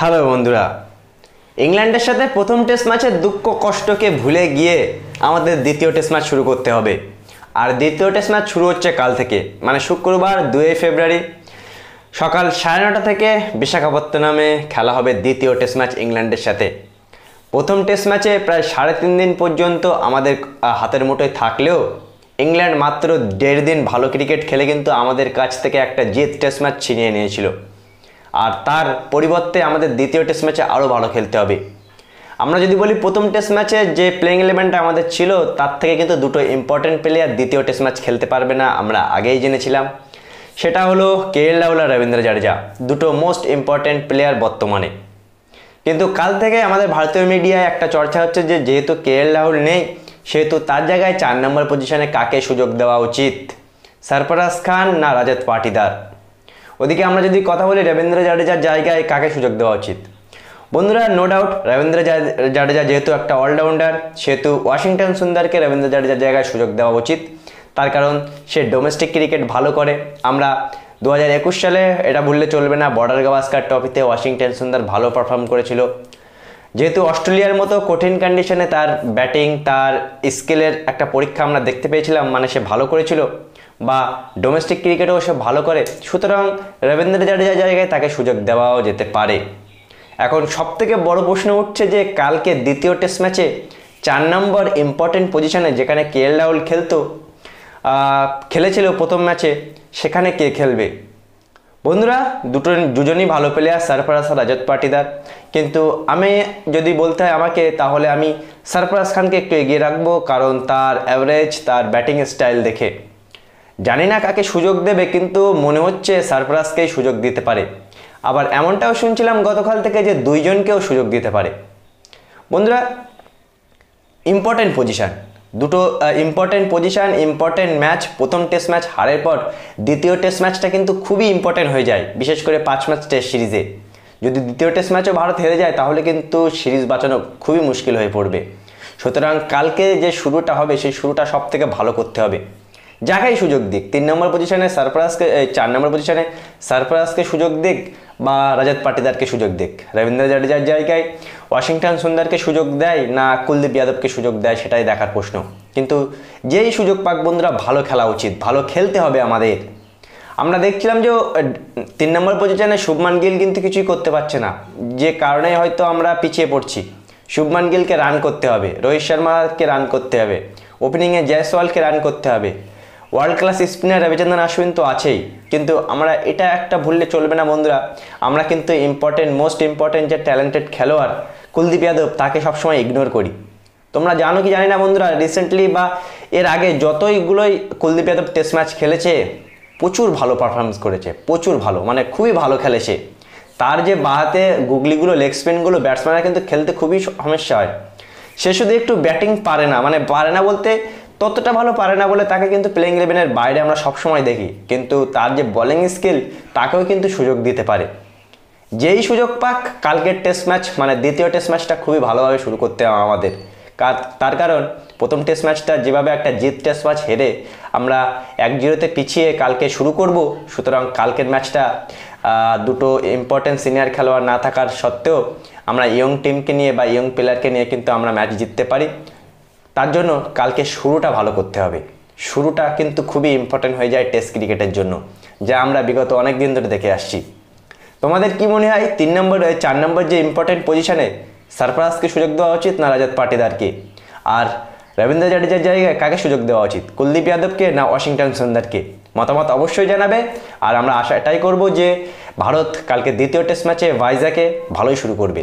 Hello বন্ধুরা, ইংল্যান্ডের সাথে প্রথম টেস্ট ম্যাচের দুঃখ কষ্টকে ভুলে গিয়ে আমাদের দ্বিতীয় টেস্ট ম্যাচ শুরু করতে হবে। আর দ্বিতীয় টেস্ট ম্যাচ শুরু হচ্ছে কাল থেকে, মানে শুক্রবার 2 ফেব্রুয়ারি সকাল 9:30 থেকে বিশাখাপত্তনমে খেলা হবে দ্বিতীয় টেস্ট ম্যাচ ইংল্যান্ডের সাথে। প্রথম টেস্ট ম্যাচে প্রায় 3.5 দিন পর্যন্ত আমাদের হাতের মুঠোয় থাকলেও ইংল্যান্ড মাত্র 1.5 দিন ভালো ক্রিকেট খেলে কিন্তু আমাদের কাছ থেকে একটা জিত টেস্ট ম্যাচ ছিনিয়ে নিয়েছিল। আর তার পরিবর্তে আমাদের দ্বিতীয় টেস্ট ম্যাচে আরও ভালো খেলতে হবে। আমরা যদি বলি প্রথম টেস্ট ম্যাচে যে প্লেইং ইলেভেনটা আমাদের ছিল তার থেকে কিন্তু দুটো ইম্পর্টেন্ট প্লেয়ার দ্বিতীয় টেস্ট ম্যাচ খেলতে পারবে না, আমরা আগেই জেনেছিলাম। সেটা হলো কেএল রাহুল আর রবীন্দ্র জাদেজা, দুটো মোস্ট ইম্পর্টেন্ট প্লেয়ার বর্তমানে। কিন্তু কাল থেকে আমাদের ভারতীয় মিডিয়ায় একটা চর্চা হচ্ছে যে যেহেতু কেএল রাহুল নেই সেহেতু তার জায়গায় 4 নম্বর পজিশনে কাকে সুযোগ দেওয়া উচিত, সরফরাজ খান না রজত পাটিদার। ওদিকে আমরা যদি কথা বলি রবীন্দ্র জাদেজার জায়গায় কাকে সুযোগ দেওয়া উচিত, বন্ধুরা নো ডাউট রবীন্দ্র জাদেজা যেহেতু একটা অলরাউন্ডার সেহেতু ওয়াশিংটন সুন্দরকে রবীন্দ্র জাদেজার জায়গায় সুযোগ দেওয়া উচিত। তার কারণ সে ডোমেস্টিক ক্রিকেট ভালো করে। আমরা 2021 সালে এটা ভুললে চলবে না, বর্ডার গাভাস্কার ট্রফিতে ওয়াশিংটন সুন্দর ভালো পারফর্ম করেছিল। যেহেতু অস্ট্রেলিয়ার মতো কঠিন কন্ডিশনে তার ব্যাটিং তার স্কিলের একটা পরীক্ষা আমরা দেখতে পেয়েছিলাম, মানে সে ভালো করেছিল বা ডোমেস্টিক ক্রিকেটেও সে ভালো করে, সুতরাং রবীন্দ্র জাদেজার জায়গায় তাকে সুযোগ দেওয়াও যেতে পারে। এখন সবথেকে বড় প্রশ্ন উঠছে যে কালকে দ্বিতীয় টেস্ট ম্যাচে 4 নম্বর ইম্পর্টেন্ট পজিশনে যেখানে কেএল রাহুল খেলেছিল প্রথম ম্যাচে, সেখানে কে খেলবে? বন্ধুরা দুজনই ভালো প্লেয়ার, সরফরাজ আর রজত পাটিদার। কিন্তু আমি যদি বলতে হয় আমাকে, তাহলে আমি সরফরাজ খানকে একটু এগিয়ে রাখবো, কারণ তার অ্যাভারেজ তার ব্যাটিং স্টাইল দেখে। জানি না কাকে সুযোগ দেবে, কিন্তু মনে হচ্ছে সরফরাজকেই সুযোগ দিতে পারে। আবার এমনটাও শুনছিলাম গতকাল থেকে যে 2 জনকেও সুযোগ দিতে পারে। বন্ধুরা ইম্পর্টেন্ট পজিশান, দুটো ইম্পর্টেন্ট পজিশান, ইম্পর্টেন্ট ম্যাচ। প্রথম টেস্ট ম্যাচ হারের পর দ্বিতীয় টেস্ট ম্যাচটা কিন্তু খুবই ইম্পর্টেন্ট হয়ে যায়, বিশেষ করে 5 ম্যাচ টেস্ট সিরিজে। যদি দ্বিতীয় টেস্ট ম্যাচও ভারত হেরে যায় তাহলে কিন্তু সিরিজ বাঁচানো খুবই মুশকিল হয়ে পড়বে। সুতরাং কালকে যে শুরুটা হবে সেই শুরুটা সব থেকে ভালো করতে হবে। যাকেই সুযোগ দিক, 3 নম্বর পজিশনে সরফরাজকে, 4 নম্বর পজিশনে সরফরাজকে সুযোগ দিক বা রজত পাটিদারকে সুযোগ দিক, রবীন্দ্র জাদেজার জায়গায় ওয়াশিংটন সুন্দরকে সুযোগ দেয় না কুলদীপ যাদবকে সুযোগ দেয় সেটাই দেখার প্রশ্ন। কিন্তু যেই সুযোগ পাক বন্ধুরা ভালো খেলা উচিত, ভালো খেলতে হবে আমাদের। আমরা দেখছিলাম যে 3 নম্বর পজিশনে শুভমান গিল কিন্তু কিছুই করতে পারছে না, যে কারণে হয়তো আমরা পিছিয়ে পড়ছি। শুভমান গিলকে রান করতে হবে, রোহিত শর্মাকে রান করতে হবে, ওপেনিংয়ে জয়সওয়ালকে রান করতে হবে, world class spinner Ravichandran Ashwin তো আছেই। কিন্তু আমরা এটা একটা ভুললে চলবে না বন্ধুরা, আমরা কিন্তু মোস্ট ইম্পর্টেন্ট যে ট্যালেন্টেড খেলোয়াড় কুলদীপ যাদব তাকে সবসময় ইগনোর করি। তোমরা জানো কি জানি না বন্ধুরা, রিসেন্টলি বা এর আগে যতইগুলোই কুলদীপ যাদব টেস্ট ম্যাচ খেলেছে প্রচুর ভালো পারফরমেন্স করেছে, প্রচুর ভালো, মানে খুবই ভালো খেলেছে। তার যে বাহাতে গুগলিগুলো লেগ স্পিনগুলো ব্যাটসম্যানরা কিন্তু খেলতে খুবই সমস্যা হয়। সে শুধু একটু ব্যাটিং পারে না, মানে পারে না বলতে ততটা ভালো পারে না বলে তাকে কিন্তু প্লেইং ইলেভেনের বাইরে আমরা সবসময় দেখি, কিন্তু তার যে বোলিং স্কিল তাকেও কিন্তু সুযোগ দিতে পারে। যেই সুযোগ পাক কালকের টেস্ট ম্যাচ মানে দ্বিতীয় টেস্ট ম্যাচটা খুবই ভালোভাবে শুরু করতে হবে আমাদের। তার কারণ প্রথম টেস্ট ম্যাচটা যেভাবে একটা জিত টেস্ট ম্যাচ হেরে আমরা 1-0 পিছিয়ে কালকে শুরু করব, সুতরাং কালকের ম্যাচটা দুটো ইম্পর্টেন্ট সিনিয়র খেলোয়াড় না থাকার সত্ত্বেও আমরা ইয়ং টিমকে নিয়ে বা ইয়ং প্লেয়ারকে নিয়ে কিন্তু আমরা ম্যাচ জিততে পারি। তার জন্য কালকে শুরুটা ভালো করতে হবে। শুরুটা কিন্তু খুবই ইম্পর্টেন্ট হয়ে যায় টেস্ট ক্রিকেটের জন্য, যা আমরা বিগত অনেক দিন ধরে দেখে আসছি। তোমাদের কি মনে হয় 4 নম্বর যে ইম্পর্টেন্ট পজিশনে সরফরাজকে সুযোগ দেওয়া উচিত না রজত পাটিদারকে? আর রবীন্দ্র জাদেজার জায়গায় কাকে সুযোগ দেওয়া উচিত, কুলদীপ যাদবকে না ওয়াশিংটন সুন্দরকে? মতামত অবশ্যই জানাবে। আর আমরা আশা এটাই করব যে ভারত কালকে দ্বিতীয় টেস্ট ম্যাচে ভাইজাকে ভালোই শুরু করবে।